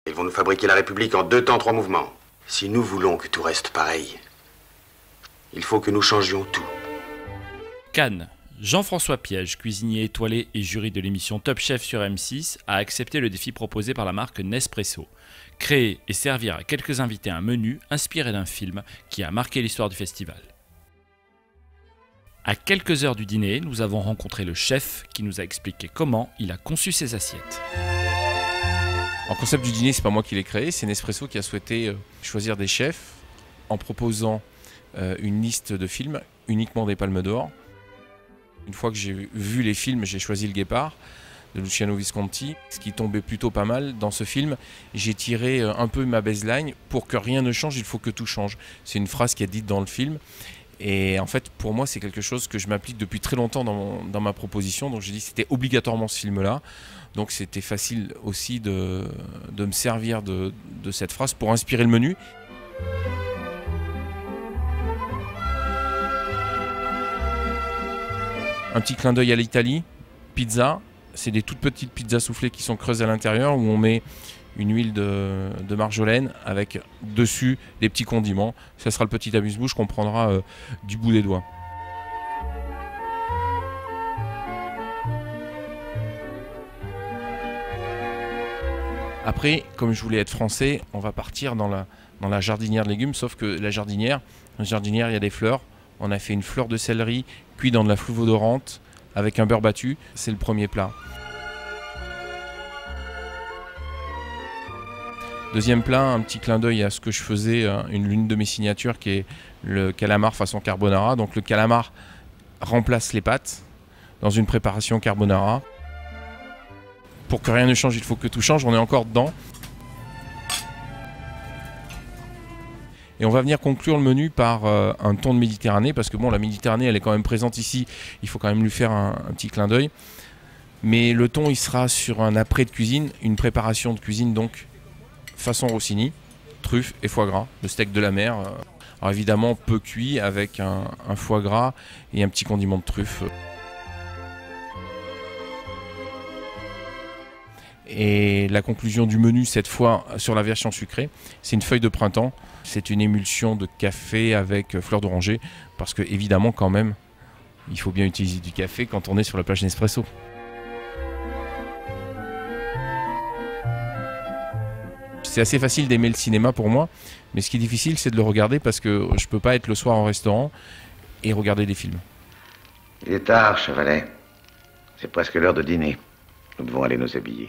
Ils vont nous fabriquer la République en 2 temps, 3 mouvements. Si nous voulons que tout reste pareil, il faut que nous changions tout. Cannes. Jean-François Piège, cuisinier étoilé et jury de l'émission Top Chef sur M6, a accepté le défi proposé par la marque Nespresso. Créer et servir à quelques invités un menu inspiré d'un film qui a marqué l'histoire du festival. À quelques heures du dîner, nous avons rencontré le chef qui nous a expliqué comment il a conçu ses assiettes. Le concept du dîner, c'est pas moi qui l'ai créé, c'est Nespresso qui a souhaité choisir des chefs en proposant une liste de films, uniquement des Palmes d'Or. Une fois que j'ai vu les films, j'ai choisi Le Guépard de Luciano Visconti. Ce qui tombait plutôt pas mal dans ce film, j'ai tiré un peu ma baseline. Pour que rien ne change, il faut que tout change. C'est une phrase qui est dite dans le film. Et en fait, pour moi, c'est quelque chose que je m'applique depuis très longtemps dans ma proposition. Donc j'ai dit que c'était obligatoirement ce film-là. Donc c'était facile aussi de me servir de cette phrase pour inspirer le menu. Un petit clin d'œil à l'Italie, pizza, c'est des toutes petites pizzas soufflées qui sont creuses à l'intérieur où on met une huile de marjolaine avec dessus des petits condiments. Ça sera le petit amuse-bouche qu'on prendra du bout des doigts. Après, comme je voulais être français, on va partir dans la jardinière de légumes, sauf que la jardinière, il y a des fleurs. On a fait une fleur de céleri cuite dans de la flouve odorante avec un beurre battu. C'est le premier plat. Deuxième plat, un petit clin d'œil à ce que je faisais, l'une de mes signatures qui est le calamar façon carbonara. Donc le calamar remplace les pâtes dans une préparation carbonara. Pour que rien ne change, il faut que tout change. On est encore dedans. Et on va venir conclure le menu par un thon de Méditerranée, parce que bon, la Méditerranée, elle est quand même présente ici, il faut quand même lui faire un petit clin d'œil. Mais le thon, il sera sur un après de cuisine, une préparation de cuisine donc façon Rossini, truffes et foie gras, le steak de la mer. Alors évidemment peu cuit avec un foie gras et un petit condiment de truffe. Et la conclusion du menu, cette fois sur la version sucrée, c'est une feuille de printemps. C'est une émulsion de café avec fleur d'oranger, parce que évidemment quand même, il faut bien utiliser du café quand on est sur la plage Nespresso. C'est assez facile d'aimer le cinéma pour moi, mais ce qui est difficile, c'est de le regarder parce que je peux pas être le soir au restaurant et regarder des films. Il est tard, Chevalet. C'est presque l'heure de dîner. Nous devons aller nous habiller.